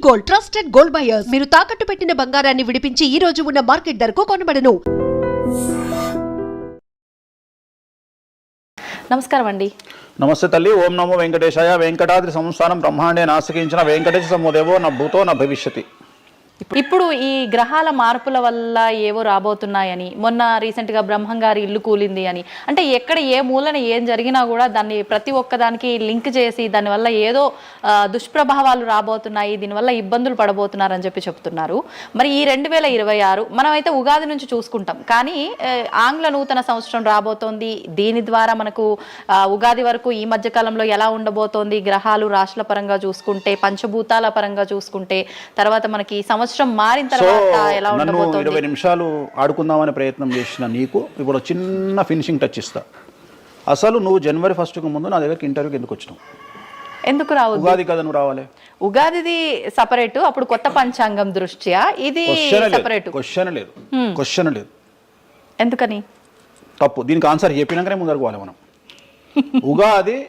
Gold, trusted gold buyers. మీరు తాకట్టు పెట్టిన బంగారాన్ని విడిపించి ఈ రోజు ఉన్న మార్కెట్ ధరకు కొనబడను. నమస్కారం అండి. నమస్తే తల్లి. ఓం నమో వెంకటేశాయ. వెంకటాద్రి సంస్థానం బ్రహ్మాండే నాసికించిన వెంకటేశ సమోదేవో నా భూతో నా భవిష్యతి. ఇప్పుడు ఈ గ్రహాల మార్పుల వల్ల ఏవో రాబోతున్నాయని, మొన్న రీసెంట్గా బ్రహ్మంగారి ఇల్లు కూలింది అని, అంటే ఎక్కడ ఏ మూలన ఏం జరిగినా కూడా దాన్ని ప్రతి ఒక్కదానికి లింక్ చేసి దానివల్ల ఏదో దుష్ప్రభావాలు రాబోతున్నాయి, దీనివల్ల ఇబ్బందులు పడబోతున్నారని చెప్తున్నారు. మరి ఈ 2026 మనమైతే ఉగాది నుంచి చూసుకుంటాం, కానీ ఆంగ్ల నూతన సంవత్సరం రాబోతోంది. దీని ద్వారా మనకు ఉగాది వరకు ఈ మధ్య కాలంలో ఎలా ఉండబోతోంది, గ్రహాలు రాశుల పరంగా చూసుకుంటే, పంచభూతాల పరంగా చూసుకుంటే, తర్వాత మనకి సంవత్సరం మారిన తర్వాత ఎలా ఉండబోతోంది. 20 నిమిషాలు ఆడుకుందామనే ప్రయత్నం చేసిన నీకు ఇప్పుడు చిన్న ఫినిషింగ్ టచ్ ఇస్తా. అసలు నువ్వు జనవరి 1కు ముందు నా దగ్గరికి ఇంటర్వ్యూకి ఎందుకు వచ్చినావు? ఎందుకు రావు? ఉగాది కదా నువ్వు రావాలి. ఉగాదిది సపరేట్, అప్పుడు కొత్త పంచాంగం దృష్ట్యా ఇది సపరేట్. క్వశ్చన్ లేదు. ఎందుకని? తప్పు. దీనికి ఆన్సర్ చెప్పినాకనే ముందరకు పోవాలి మనం. ఉగాది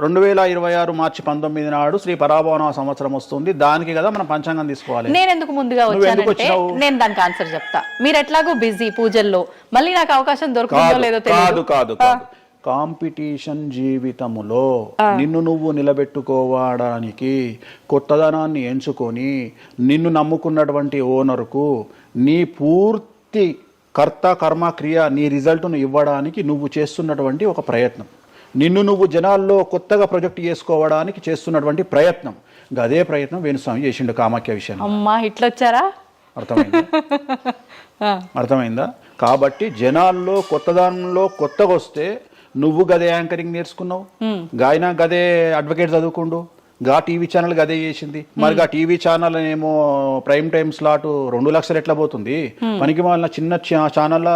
2026 మార్చి 19 నాడు శ్రీ పరాభవన సంవత్సరం వస్తుంది. దానికి కదా మనం పంచాంగం తీసుకోవాలి. నేను ఎందుకు ముందుగా వచ్చానంటే నేను దానికి ఆన్సర్ చెప్తా. మీరు ఎట్లాగో బిజీ పూజల్లో, మళ్ళీ నాకు అవకాశం దొరుకుతుందో లేదో తెలియదు. కాదు కాంపిటీషన్ జీవితములో నిన్ను నువ్వు నిలబెట్టుకోవడానికి కొత్తదనాన్ని ఎంచుకొని నిన్ను నమ్ముకున్నటువంటి ఓనర్కు నీ పూర్తి కర్త కర్మ క్రియ నీ రిజల్ట్ను ఇవ్వడానికి నువ్వు చేస్తున్నటువంటి ఒక ప్రయత్నం, నిన్ను నువ్వు జనాల్లో కొత్తగా ప్రొజెక్ట్ చేసుకోవడానికి చేస్తున్నటువంటి ప్రయత్నం. అదే ప్రయత్నం వేణుస్వామి చేసిండు కామాఖ్య విషయం. అమ్మా ఇట్లొచ్చారా? అర్థమైందా? కాబట్టి జనాల్లో కొత్తదానంలో కొత్తగా వస్తే నువ్వు గదే యాంకరింగ్ నేర్చుకున్నావు, గాయన గదే అడ్వకేట్ చదువుకుండు, గా టీవీ ఛానల్ గదే చేసింది. మరి గా టీవీ ఛానల్ ఏమో ప్రైమ్ టైమ్ స్లాట్ 2 లక్షలు ఎట్లా పోతుంది? మనకి వాళ్ళ చిన్న ఛానల్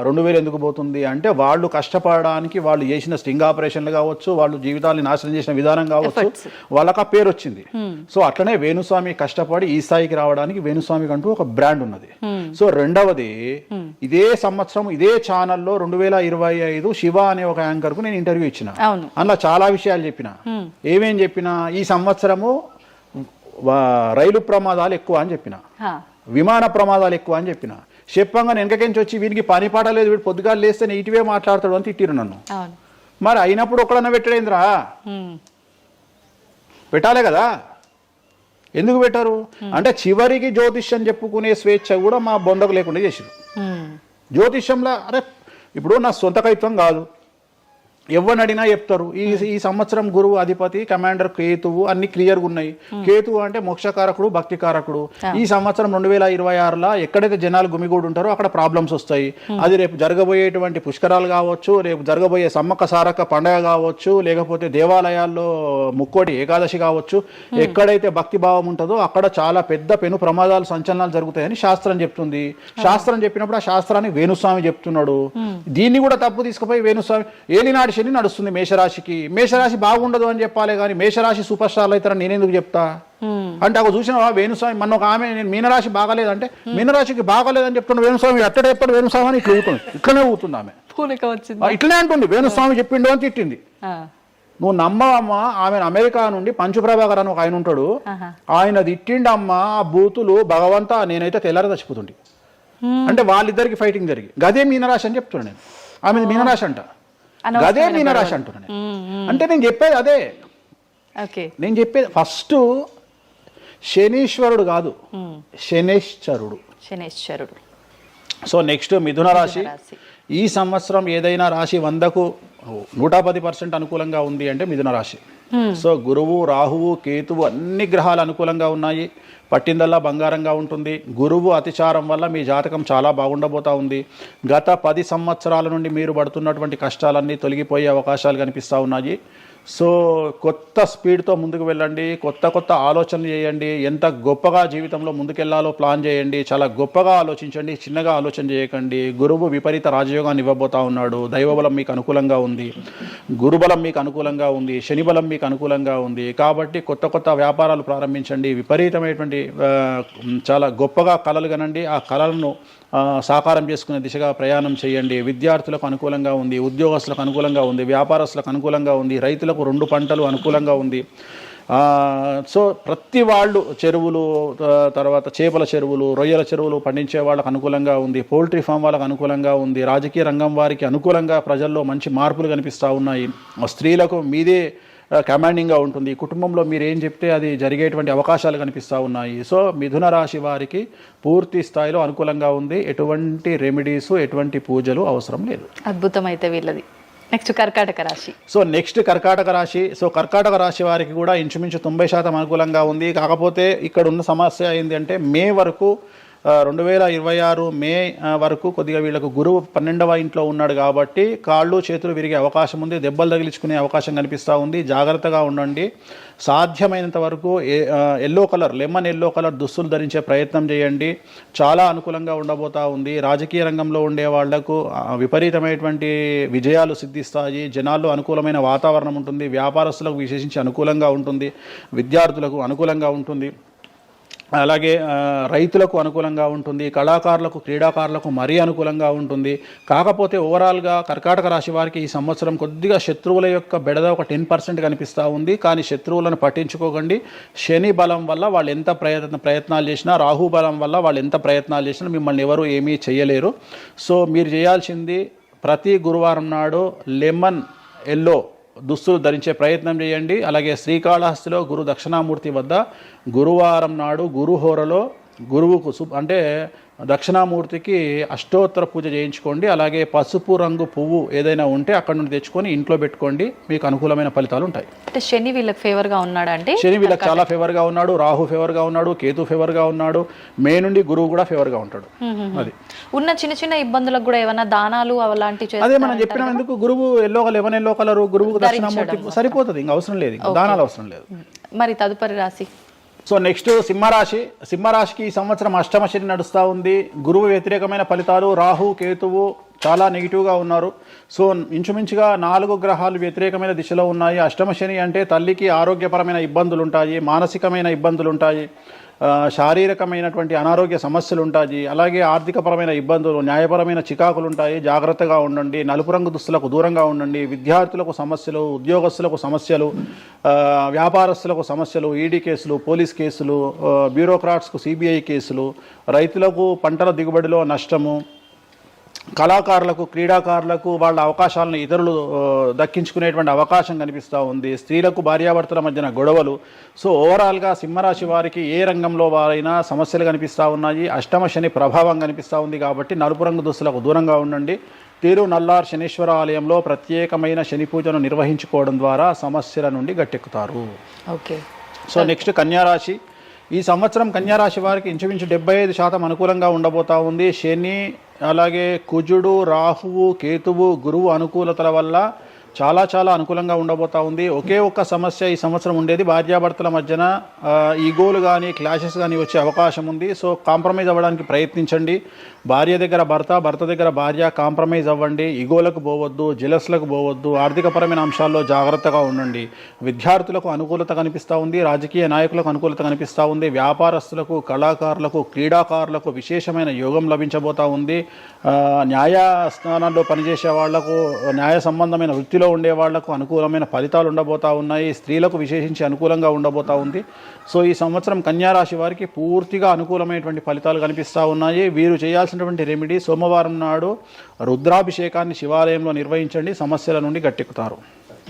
2000 ఎందుకు పోతుంది అంటే, వాళ్ళు కష్టపడడానికి వాళ్ళు చేసిన స్టింగ్ ఆపరేషన్లు కావచ్చు, వాళ్ళు జీవితాన్ని నాశనం చేసిన విధానం కావచ్చు, వాళ్ళకి ఆ పేరు వచ్చింది. సో అట్లనే వేణుస్వామి కష్టపడి ఈ స్థాయికి రావడానికి వేణుస్వామికి అంటూ ఒక బ్రాండ్ ఉన్నది. సో రెండవది, ఇదే సంవత్సరం ఇదే ఛానల్లో 2025 శివ అనే ఒక యాంకర్ కు నేను ఇంటర్వ్యూ ఇచ్చిన. అందులో చాలా విషయాలు చెప్పిన. ఏమేం చెప్పిన? ఈ సంవత్సరము రైలు ప్రమాదాలు ఎక్కువ అని చెప్పిన, విమాన ప్రమాదాలు ఎక్కువ అని చెప్పిన. చెప్పంగా వెనకకించి వచ్చి వీనికి పని పాట లేదు, వీడు పొద్దుగాలు లేస్తే ఇటువే మాట్లాడతాడు అని తిట్టిరు నన్ను. మరి అయినప్పుడు ఒకడన్నా పెట్టడేంద్రా? పెట్టాలే కదా. ఎందుకు పెట్టారు అంటే, చివరికి జ్యోతిష్యం చెప్పుకునే స్వేచ్ఛ కూడా మా బొందకు లేకుండా చేసారు. జ్యోతిష్యంలో అరే ఇప్పుడు నా సొంత కవిత్వం కాదు, ఎవరిని అడిగినా చెప్తారు. ఈ సంవత్సరం గురువు అధిపతి కమాండర్ కేతువు అన్ని క్లియర్గా ఉన్నాయి. కేతువు అంటే మోక్షకారకుడు, భక్తికారకుడు. ఈ సంవత్సరం 2026లో ఎక్కడైతే జనాలు గుమిగూడు ఉంటారో అక్కడ ప్రాబ్లమ్స్ వస్తాయి. అది రేపు జరగబోయేటువంటి పుష్కరాలు కావచ్చు, రేపు జరగబోయే సమ్మక్క సారక్క పండగ కావచ్చు, లేకపోతే దేవాలయాల్లో ముక్కోటి ఏకాదశి కావచ్చు, ఎక్కడైతే భక్తి భావం ఉంటుందో అక్కడ చాలా పెద్ద పెను ప్రమాదాలు సంచలనాలు జరుగుతాయని శాస్త్రం చెప్తుంది. శాస్త్రం చెప్పినప్పుడు ఆ శాస్త్రాన్ని వేణుస్వామి చెప్తున్నాడు. దీన్ని కూడా తప్పు తీసుకుపోయి వేణుస్వామి ఏలినాడు శని నడుస్తుంది మేషరాశికి, మేషరాశి బాగుండదు అని చెప్పాలి కానీ మేషరాశి సూపర్ స్టార్లు అవుతారని నేనెందుకు చెప్తా అంటే, అక్కడ చూసిన వేణుస్వామి మన ఒక ఆమె నేను మీనరాశి బాగాలేదంటే మీనరాశికి బాగాలేదని చెప్తున్నా వేణుస్వామి ఎక్కడ చెప్పాడు వేణుస్వామి అని ఇట్లా ఊతుంది, ఇట్లనే ఊతుంది ఆమె, ఇట్లనే అంటుంది వేణుస్వామి చెప్పిండు అని తిట్టింది. నువ్వు నమ్మవమ్మా, ఆమె అమెరికా నుండి పంచుప్రభాకర్ అని ఒక ఆయన ఉంటాడు, ఆయన తిట్టిండమ్మా ఆ బూతులు భగవంతా నేనైతే తెల్లారి చచ్చిపోతుండే. అంటే వాళ్ళిద్దరికి ఫైటింగ్ జరిగి గదే మీనరాశి అని చెప్తున్నాను నేను. ఆమె మీనరాశి అంట, గదే మీనరాశి అంటున్నాను. అంటే నేను చెప్పేది అదే. నేను చెప్పేది ఫస్ట్ శనీశ్వరుడు కాదు, శనేశ్వరుడు. సో నెక్స్ట్ మిథున రాశి. ఈ సంవత్సరం ఏదైనా రాశి 100కు 110% అనుకూలంగా ఉంది అంటే మిథున రాశి. సో గురువు, రాహువు, కేతువు అన్ని గ్రహాలు అనుకూలంగా ఉన్నాయి. పట్టిందల్లా బంగారంగా ఉంటుంది. గురువు అతిచారం వల్ల మీ జాతకం చాలా బాగుండబోతా ఉంది. గత 10 సంవత్సరాల నుండి మీరు పడుతున్నటువంటి కష్టాలన్నీ తొలగిపోయే అవకాశాలు కనిపిస్తూ ఉన్నాయి. సో కొత్త స్పీడ్తో ముందుకు వెళ్ళండి, కొత్త ఆలోచనలు చేయండి, ఎంత గొప్పగా జీవితంలో ముందుకెళ్లాలో ప్లాన్ చేయండి, చాలా గొప్పగా ఆలోచించండి, చిన్నగా ఆలోచన చేయకండి. గురువు విపరీత రాజయోగాన్ని ఇవ్వబోతా ఉన్నాడు. దైవబలం మీకు అనుకూలంగా ఉంది, గురుబలం మీకు అనుకూలంగా ఉంది, శనిబలం మీకు అనుకూలంగా ఉంది. కాబట్టి కొత్త వ్యాపారాలు ప్రారంభించండి, విపరీతమైనటువంటి చాలా గొప్పగా కలలు కనండి, ఆ కళలను సాకారం చేసుకునే దిశగా ప్రయాణం చేయండి. విద్యార్థులకు అనుకూలంగా ఉంది, ఉద్యోగస్తులకు అనుకూలంగా ఉంది, వ్యాపారస్తులకు అనుకూలంగా ఉంది, రైతులకు 2 పంటలు అనుకూలంగా ఉంది. సో ప్రతి వాళ్ళు చెరువులు, తర్వాత చేపల చెరువులు, రొయ్యల చెరువులు పండించే వాళ్ళకు అనుకూలంగా ఉంది, పౌల్ట్రీ ఫామ్ వాళ్ళకు అనుకూలంగా ఉంది, రాజకీయ రంగం వారికి అనుకూలంగా ప్రజల్లో మంచి మార్పులు కనిపిస్తూ ఉన్నాయి, స్త్రీలకు మీదే కమాండింగ్గా ఉంటుంది, కుటుంబంలో మీరు ఏం చెప్తే అది జరిగేటువంటి అవకాశాలు కనిపిస్తూ ఉన్నాయి. సో మిథున రాశి వారికి పూర్తి స్థాయిలో అనుకూలంగా ఉంది. ఎటువంటి రెమెడీస్, ఎటువంటి పూజలు అవసరం లేదు. అద్భుతం అయితే వీళ్ళది. నెక్స్ట్ కర్కాటక రాశి. సో నెక్స్ట్ కర్కాటక రాశి. సో కర్కాటక రాశి వారికి కూడా ఇంచుమించు 90% అనుకూలంగా ఉంది. కాకపోతే ఇక్కడ ఉన్న సమస్య ఏంటి అంటే మే వరకు 2026 మే వరకు కొద్దిగా వీళ్ళకు గురువు 12వ ఇంట్లో ఉన్నాడు కాబట్టి కాళ్ళు చేతులు విరిగే అవకాశం ఉంది, దెబ్బలు తగిలించుకునే అవకాశం కనిపిస్తూ ఉంది. జాగ్రత్తగా ఉండండి. సాధ్యమైనంత వరకు yellow colour, lemon yellow colour దుస్తులు ధరించే ప్రయత్నం చేయండి. చాలా అనుకూలంగా ఉండబోతూ ఉంది. రాజకీయ రంగంలో ఉండే వాళ్లకు విపరీతమైనటువంటి విజయాలు సిద్ధిస్తాయి. జనాల్లో అనుకూలమైన వాతావరణం ఉంటుంది. వ్యాపారస్తులకు విశేషించి అనుకూలంగా ఉంటుంది. విద్యార్థులకు అనుకూలంగా ఉంటుంది. అలాగే రైతులకు అనుకూలంగా ఉంటుంది. కళాకారులకు, క్రీడాకారులకు మరీ అనుకూలంగా ఉంటుంది. కాకపోతే ఓవరాల్గా కర్కాటక రాశి వారికి ఈ సంవత్సరం కొద్దిగా శత్రువుల యొక్క బెడద ఒక 10% కనిపిస్తూ ఉంది. కానీ శత్రువులను పట్టించుకోకండి. శని బలం వల్ల వాళ్ళు ఎంత ప్రయత్నాలు చేసినా, రాహు బలం వల్ల వాళ్ళు ఎంత ప్రయత్నాలు చేసినా మిమ్మల్ని ఎవరు ఏమీ చేయలేరు. సో మీరు చేయాల్సింది ప్రతి గురువారం నాడు లెమన్ ఎల్లో దుస్తులు ధరించే ప్రయత్నం చేయండి. అలాగే శ్రీకాళహస్తిలో గురు దక్షిణామూర్తి వద్ద గురువారం నాడు గురుహోరలో గురువుకు అంటే దక్షిణామూర్తికి అష్టోత్తర పూజ చేయించుకోండి. అలాగే పసుపు రంగు పువ్వు ఏదైనా ఉంటే అక్కడ నుండి తెచ్చుకొని ఇంట్లో పెట్టుకోండి. మీకు అనుకూలమైన ఫలితాలు ఉంటాయి. అంటే శని వీళ్ళకి ఫేవర్గా ఉన్నాడు అంటే శని వీళ్ళకి చాలా ఫేవర్గా ఉన్నాడు. రాహు ఫేవర్గా ఉన్నాడు. కేతు ఫేవర్గా ఉన్నాడు. మే నుండి గురువు కూడా ఫేవర్గా ఉంటాడు. అది ఉన్న చిన్న చిన్న ఇబ్బందులకు కూడా ఏమైనా దానాలు అలాంటివి అదే మనం చెప్పిన ఎందుకు గురువు లెమన్ ఎల్లో కలర్ గురువుకు దక్షిణామూర్తి సరిపోతుంది. ఇంకా అవసరం లేదు, ఇంకా దానాలు అవసరం లేదు. మరి తదుపరి రాశి. సో నెక్స్ట్ సింహరాశి. సింహరాశికి ఈ సంవత్సరం అష్టమ శని నడుస్తూ ఉంది. గురువు వ్యతిరేకమైన ఫలితాలు. రాహు, కేతువు చాలా నెగిటివ్గా ఉన్నారు. సో ఇంచుమించుగా 4 గ్రహాలు వ్యతిరేకమైన దిశలో ఉన్నాయి. అష్టమ శని అంటే తల్లికి ఆరోగ్యపరమైన ఇబ్బందులు ఉంటాయి, మానసికమైన ఇబ్బందులు ఉంటాయి, శారీరకమైనటువంటి అనారోగ్య సమస్యలు ఉంటాయి. అలాగే ఆర్థికపరమైన ఇబ్బందులు, న్యాయపరమైన చికాకులు ఉంటాయి. జాగ్రత్తగా ఉండండి. నలుపు రంగు దుస్తులకు దూరంగా ఉండండి. విద్యార్థులకు సమస్యలు, ఉద్యోగస్తులకు సమస్యలు, వ్యాపారస్తులకు సమస్యలు, ఈడీ కేసులు, పోలీస్ కేసులు, బ్యూరోక్రాట్స్కు సిబిఐ కేసులు, రైతులకు పంటల దిగుబడిలో నష్టము, కళాకారులకు, క్రీడాకారులకు వాళ్ళ అవకాశాలను ఇతరులు దక్కించుకునేటువంటి అవకాశం కనిపిస్తూ ఉంది. స్త్రీలకు భార్యాభర్తల మధ్యన గొడవలు. సో ఓవరాల్గా సింహరాశి వారికి ఏ రంగంలో వారైనా సమస్యలు కనిపిస్తూ ఉన్నాయి. అష్టమ శని ప్రభావం కనిపిస్తూ ఉంది కాబట్టి నలుపు రంగు దుస్తులకు దూరంగా ఉండండి. తీరు నల్లార్ శనీశ్వర ఆలయంలో ప్రత్యేకమైన శని పూజను నిర్వహించుకోవడం ద్వారా సమస్యల నుండి గట్టెక్కుతారు. ఓకే. సో నెక్స్ట్ కన్యారాశి. ఈ సంవత్సరం కన్యారాశి వారికి ఇంచుమించు 75% అనుకూలంగా ఉండబోతా ఉంది. శని, అలాగే కుజుడు, రాహువు, కేతువు, గురువు అనుకూలతల వల్ల చాలా అనుకూలంగా ఉండబోతా ఉంది. ఒకే ఒక్క సమస్య ఈ సంవత్సరం ఉండేది, భార్యాభర్తల మధ్యన ఈగోలు కానీ క్లాషెస్ కానీ వచ్చే అవకాశం ఉంది. సో కాంప్రమైజ్ అవ్వడానికి ప్రయత్నించండి. భార్య దగ్గర భర్త, భర్త దగ్గర భార్య కాంప్రమైజ్ అవ్వండి. ఈగోలకు పోవద్దు, జెలస్లకు పోవద్దు. ఆర్థికపరమైన అంశాల్లో జాగ్రత్తగా ఉండండి. విద్యార్థులకు అనుకూలత కనిపిస్తూ ఉంది. రాజకీయ నాయకులకు అనుకూలత కనిపిస్తూ ఉంది. వ్యాపారస్తులకు, కళాకారులకు, క్రీడాకారులకు విశేషమైన యోగం లభించబోతూ ఉంది. న్యాయస్థానాల్లో పనిచేసే వాళ్లకు, న్యాయ సంబంధమైన వృత్తిలో ఉండే వాళ్లకు అనుకూలమైన ఫలితాలు ఉండబోతా ఉన్నాయి. స్త్రీలకు విశేషించి అనుకూలంగా ఉండబోతా ఉంది. సో ఈ సంవత్సరం కన్యారాశి వారికి పూర్తిగా అనుకూలమైనటువంటి ఫలితాలు కనిపిస్తూ ఉన్నాయి. వీరు చేయాల్సినటువంటి రెమెడీ, సోమవారం నాడు రుద్రాభిషేకాన్ని శివాలయంలో నిర్వహించండి. సమస్యల నుండి గట్టెక్కుతారు.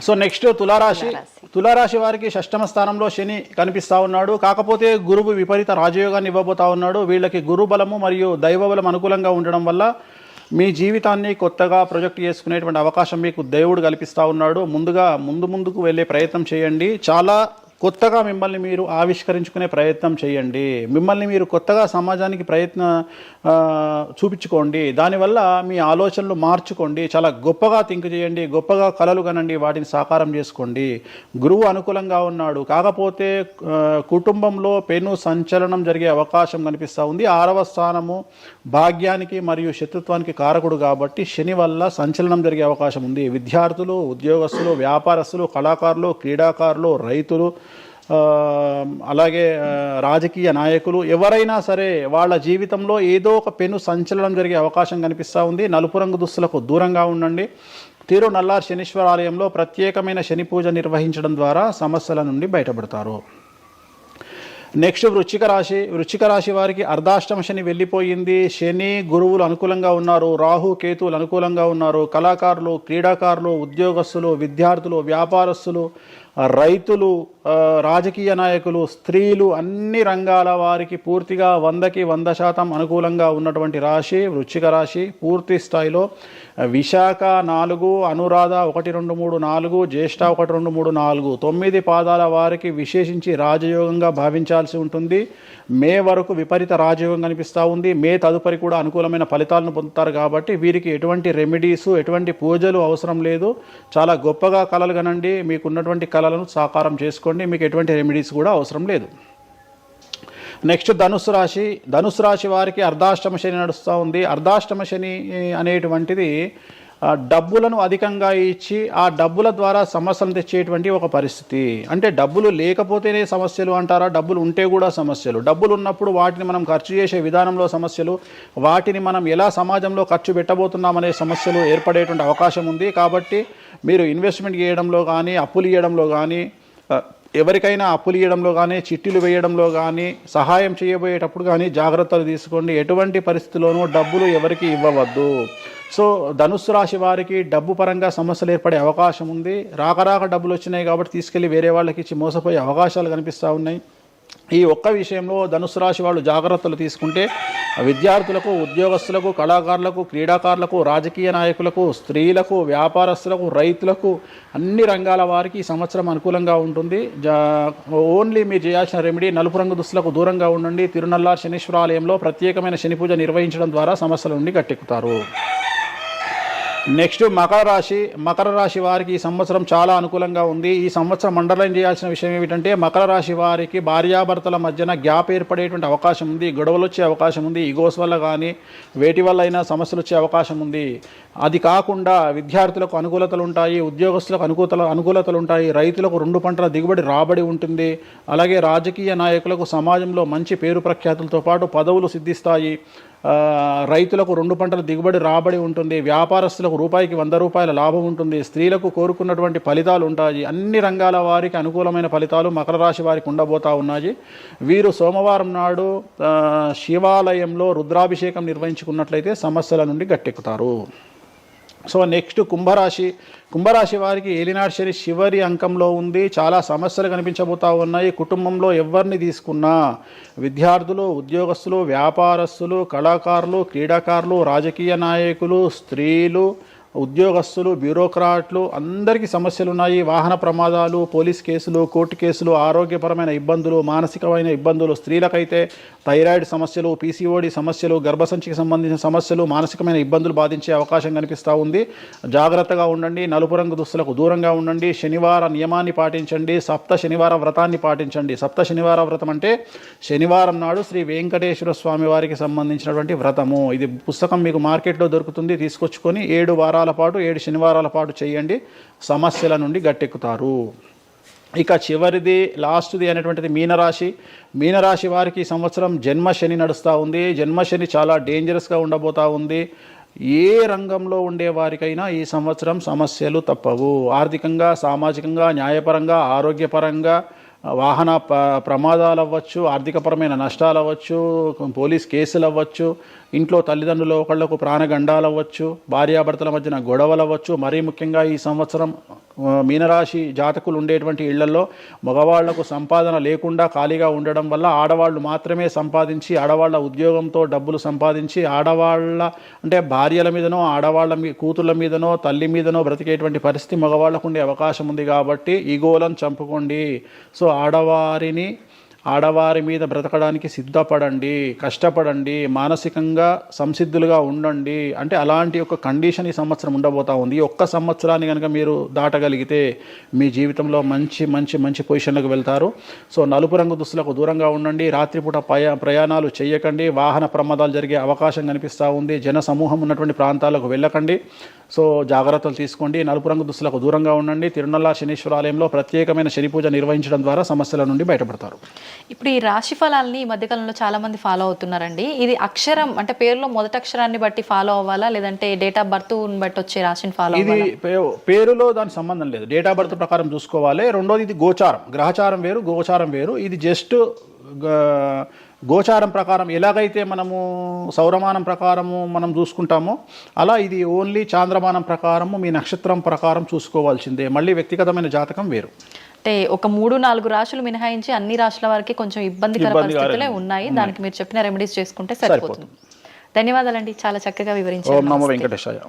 సో నెక్స్ట్ తులారాశి. తులారాశి వారికి 6వ స్థానంలో శని కనిపిస్తూ ఉన్నాడు. కాకపోతే గురువు విపరీత రాజయోగాన్ని ఇవ్వబోతా ఉన్నాడు. వీళ్ళకి గురు బలము మరియు దైవ బలం అనుకూలంగా ఉండడం వల్ల మీ జీవితాన్ని కొత్తగా ప్రొజెక్ట్ చేసుకునేటువంటి అవకాశం మీకు దేవుడు కల్పిస్తూ ఉన్నాడు. ముందుకు వెళ్ళే ప్రయత్నం చేయండి. చాలా కొత్తగా మిమ్మల్ని మీరు ఆవిష్కరించుకునే ప్రయత్నం చేయండి. మిమ్మల్ని మీరు కొత్తగా సమాజానికి చూపించుకోండి. దానివల్ల మీ ఆలోచనలు మార్చుకోండి. చాలా గొప్పగా థింక్ చేయండి. గొప్పగా కలలు కనండి. వాటిని సాకారం చేసుకోండి. గురువు అనుకూలంగా ఉన్నాడు. కాకపోతే కుటుంబంలో పెను సంచలనం జరిగే అవకాశం కనిపిస్తూ ఉంది. 6వ స్థానము భాగ్యానికి మరియు శత్రుత్వానికి కారకుడు కాబట్టి శని వల్ల సంచలనం జరిగే అవకాశం ఉంది. విద్యార్థులు, ఉద్యోగస్తులు, వ్యాపారస్తులు, కళాకారులు, క్రీడాకారులు, రైతులు, అలాగే రాజకీయ నాయకులు ఎవరైనా సరే వాళ్ళ జీవితంలో ఏదో ఒక పెను సంచలనం జరిగే అవకాశం కనిపిస్తూ ఉంది. నలుపు రంగు దుస్తులకు దూరంగా ఉండండి. తిరునల్లార్ శనీశ్వర ఆలయంలో ప్రత్యేకమైన శని పూజ నిర్వహించడం ద్వారా సమస్యల నుండి బయటపడతారు. నెక్స్ట్ వృశ్చిక రాశి వారికి అర్ధాష్టమ శని వెళ్ళిపోయింది. శని గురువులు అనుకూలంగా ఉన్నారు, రాహు కేతువులు అనుకూలంగా ఉన్నారు. కళాకారులు, క్రీడాకారులు, ఉద్యోగస్తులు, విద్యార్థులు, వ్యాపారస్తులు, రైతులు, రాజకీయ నాయకులు, స్త్రీలు, అన్ని రంగాల వారికి పూర్తిగా 100కి 100% అనుకూలంగా ఉన్నటువంటి రాశి వృశ్చిక రాశి. పూర్తి స్థాయిలో విశాఖ 4, అనురాధ 1, 2, 3, 4, జ్యేష్ఠ 1, 2, 3, 4, 9 పాదాల వారికి విశేషించి రాజయోగంగా భావించాల్సి ఉంటుంది. మే వరకు విపరీత రాజయోగం కనిపిస్తూ ఉంది. మే తదుపరి కూడా అనుకూలమైన ఫలితాలను పొందుతారు. కాబట్టి వీరికి ఎటువంటి రెమెడీసు, ఎటువంటి పూజలు అవసరం లేదు. చాలా గొప్పగా కళలు కనండి, మీకున్నటువంటి కళలను సాకారం చేసుకోండి, మీకు ఎటువంటి రెమెడీస్ కూడా అవసరం లేదు. నెక్స్ట్ ధనుసు రాశి వారికి అర్ధాష్టమ శని నడుస్తూ ఉంది. అర్ధాష్టమ శని అనేటువంటిది డబ్బులను అధికంగా ఇచ్చి ఆ డబ్బుల ద్వారా సమస్యలు తెచ్చేటువంటి ఒక పరిస్థితి. అంటే డబ్బులు లేకపోతేనే సమస్యలు అంటారా? డబ్బులు ఉంటే కూడా సమస్యలు. డబ్బులు ఉన్నప్పుడు వాటిని మనం ఖర్చు చేసే విధానంలో సమస్యలు, వాటిని మనం ఎలా సమాజంలో ఖర్చు పెట్టబోతున్నామనే సమస్యలు ఏర్పడేటువంటి అవకాశం ఉంది. కాబట్టి మీరు ఇన్వెస్ట్మెంట్ చేయడంలో కానీ, అప్పులు ఇవ్వడంలో కానీ, ఎవరికైనా అప్పులు ఇవ్వడంలో కానీ, చిట్టీలు వేయడంలో కానీ, సహాయం చేయబోయేటప్పుడు కానీ జాగ్రత్తలు తీసుకోండి. ఎటువంటి పరిస్థితుల్లోనూ డబ్బులు ఎవరికి ఇవ్వవద్దు. సో ధనుస్సు రాశి వారికి డబ్బు పరంగా సమస్యలు ఏర్పడే అవకాశం ఉంది. రాక డబ్బులు వచ్చినాయి కాబట్టి తీసుకెళ్ళి వేరే వాళ్ళకి ఇచ్చి మోసపోయే అవకాశాలు కనిపిస్తూ ఉన్నాయి. ఈ ఒక్క విషయంలో ధనుసు రాశి వాళ్ళు జాగ్రత్తలు తీసుకుంటే విద్యార్థులకు, ఉద్యోగస్తులకు, కళాకారులకు, క్రీడాకారులకు, రాజకీయ నాయకులకు, స్త్రీలకు, వ్యాపారస్తులకు, రైతులకు, అన్ని రంగాల వారికి ఈ సంవత్సరం అనుకూలంగా ఉంటుంది. ఓన్లీ మీరు చేయాల్సిన రెమెడీ నలుపు రంగు దుస్తులకు దూరంగా ఉండండి. తిరునల్లార్ శనీశ్వర ఆలయంలో ప్రత్యేకమైన శని పూజ నిర్వహించడం ద్వారా సమస్యల నుండి గట్టెక్కుతారు. నెక్స్ట్ మకర రాశి వారికి ఈ సంవత్సరం చాలా అనుకూలంగా ఉంది. ఈ సంవత్సరం అండర్లైన్ చేయాల్సిన విషయం ఏమిటంటే మకర రాశి వారికి భార్యాభర్తల మధ్యన గ్యాప్ ఏర్పడేటువంటి అవకాశం ఉంది. గొడవలు వచ్చే అవకాశం ఉంది. ఈగోస్ వల్ల కానీ వేటి వల్ల అయినా సమస్యలు వచ్చే అవకాశం ఉంది. అది కాకుండా విద్యార్థులకు అనుకూలతలు ఉంటాయి, ఉద్యోగస్తులకు అనుకూలతలు ఉంటాయి, రైతులకు 2 పంటల దిగుబడి రాబడి ఉంటుంది. అలాగే రాజకీయ నాయకులకు సమాజంలో మంచి పేరు ప్రఖ్యాతులతో పాటు పదవులు సిద్ధిస్తాయి. రైతులకు 2 పంటల దిగుబడి రాబడి ఉంటుంది. వ్యాపారస్తులకు రూపాయికి 100 రూపాయల లాభం ఉంటుంది. స్త్రీలకు కోరుకున్నటువంటి ఫలితాలు ఉంటాయి. అన్ని రంగాల వారికి అనుకూలమైన ఫలితాలు మకర రాశి వారికి ఉండబోతా ఉన్నాయి. వీరు సోమవారం నాడు శివాలయంలో రుద్రాభిషేకం నిర్వహించుకున్నట్లయితే సమస్యల నుండి గట్టెక్కుతారు. సో నెక్స్ట్ కుంభరాశి వారికి ఏలినాడు శని చివరి అంకంలో ఉంది. చాలా సమస్యలు కనిపించబోతా ఉన్నాయి. కుటుంబంలో ఎవరిని తీసుకున్నా విద్యార్థులు, ఉద్యోగస్తులు, వ్యాపారస్తులు, కళాకారులు, క్రీడాకారులు, రాజకీయ నాయకులు, స్త్రీలు, ఉద్యోగస్తులు, బ్యూరోక్రాట్లు అందరికీ సమస్యలు ఉన్నాయి. వాహన ప్రమాదాలు, పోలీస్ కేసులు, కోర్టు కేసులు, ఆరోగ్యపరమైన ఇబ్బందులు, మానసికమైన ఇబ్బందులు, స్త్రీలకైతే థైరాయిడ్ సమస్యలు, పీసీఓడి సమస్యలు, గర్భసంచికి సంబంధించిన సమస్యలు, మానసికమైన ఇబ్బందులు బాధించే అవకాశం కనిపిస్తూ ఉంది. జాగ్రత్తగా ఉండండి. నలుపు రంగు దుస్తులకు దూరంగా ఉండండి. శనివార నియమాన్ని పాటించండి. సప్త శనివార వ్రతాన్ని పాటించండి. సప్త శనివార వ్రతం అంటే శనివారం నాడు శ్రీ వెంకటేశ్వర స్వామి వారికి సంబంధించినటువంటి వ్రతము. ఇది పుస్తకం మీకు మార్కెట్లో దొరుకుతుంది. తీసుకొచ్చుకొని 7 వారాల పాటు 7 శనివారాల పాటు చేయండి. సమస్యల నుండి గట్టెక్కుతారు. ఇక చివరిది లాస్ట్ది అనేటువంటిది మీనరాశి వారికి ఈ సంవత్సరం జన్మశని నడుస్తూ ఉంది. జన్మశని చాలా డేంజరస్గా ఉండబోతూ ఉంది. ఏ రంగంలో ఉండే వారికైనా ఈ సంవత్సరం సమస్యలు తప్పవు. ఆర్థికంగా, సామాజికంగా, న్యాయపరంగా, ఆరోగ్యపరంగా, వాహన ప్రమాదాలు అవ్వచ్చు, ఆర్థికపరమైన నష్టాలు అవ్వచ్చు, పోలీస్ కేసులు అవ్వచ్చు, ఇంట్లో తల్లిదండ్రులు ఒకళ్లకు ప్రాణగండాలు అవ్వచ్చు, భార్యాభర్తల మధ్యన గొడవలు అవ్వచ్చు. మరీ ముఖ్యంగా ఈ సంవత్సరం మీనరాశి జాతకులు ఉండేటువంటి ఇళ్లలో మగవాళ్లకు సంపాదన లేకుండా ఖాళీగా ఉండడం వల్ల ఆడవాళ్లు మాత్రమే సంపాదించి, ఆడవాళ్ల ఉద్యోగంతో డబ్బులు సంపాదించి, ఆడవాళ్ల అంటే భార్యల మీదనో, ఆడవాళ్ల కూతుళ్ళ మీదనో, తల్లి మీదనో బ్రతికేటువంటి పరిస్థితి మగవాళ్లకు ఉండే అవకాశం ఉంది. కాబట్టి ఈగోలను చంపుకోండి. సో ఆడవారి మీద బ్రతకడానికి సిద్ధపడండి, కష్టపడండి, మానసికంగా సంసిద్ధులుగా ఉండండి. అంటే అలాంటి ఒక కండిషన్ ఈ సంవత్సరం ఉండబోతా ఉంది. ఈ ఒక్క సంవత్సరాన్ని కనుక మీరు దాటగలిగితే మీ జీవితంలో మంచి పొజిషన్లకు వెళ్తారు. సో నలుపు రంగు దుస్తులకు దూరంగా ఉండండి. రాత్రిపూట ప్రయాణాలు చేయకండి. వాహన ప్రమాదాలు జరిగే అవకాశం కనిపిస్తూ ఉంది. జన సమూహం ఉన్నటువంటి ప్రాంతాలకు వెళ్ళకండి. సో జాగ్రత్తలు తీసుకోండి. నలుపు రంగు దుస్తులకు దూరంగా ఉండండి. తిరునల్లార్ శనీశ్వర ఆలయంలో ప్రత్యేకమైన శని పూజ నిర్వహించడం ద్వారా సమస్యల నుండి బయటపడతారు. ఇప్పుడు ఈ రాశి ఫలాల్ని ఈ మధ్యకాలంలో చాలా మంది ఫాలో అవుతున్నారండి. ఇది అక్షరం అంటే పేరులో మొదటి అక్షరాన్ని బట్టి ఫాలో అవ్వాలా, లేదంటే డేట్ ఆఫ్ బర్త్ బట్టి వచ్చే రాశిని ఫాలో ఇది అవ్వాలా? పేరులో దానికి సంబంధం లేదు, డేట్ ఆఫ్ బర్త్ ప్రకారం చూసుకోవాలి. రెండోది ఇది గోచారం, గ్రహచారం వేరు, గోచారం వేరు. ఇది జస్ట్ గోచారం ప్రకారం ఎలాగైతే మనము సౌరమానం ప్రకారము మనం చూసుకుంటామో అలా ఇది ఓన్లీ చాంద్రమానం ప్రకారము మీ నక్షత్రం ప్రకారం చూసుకోవాల్సిందే. మళ్ళీ వ్యక్తిగతమైన జాతకం వేరు. అంటే ఒక 3-4 రాశులు మినహాయించి అన్ని రాశుల వరకు కొంచెం ఇబ్బందికర పరిస్థితులే ఉన్నాయి. దానికి మీరు చెప్పిన రెమెడీస్ చేసుకుంటే సరిపోతుంది. ధన్యవాదాలండి, చాలా చక్కగా వివరించారు. ఓం నమో వెంకటేశాయ.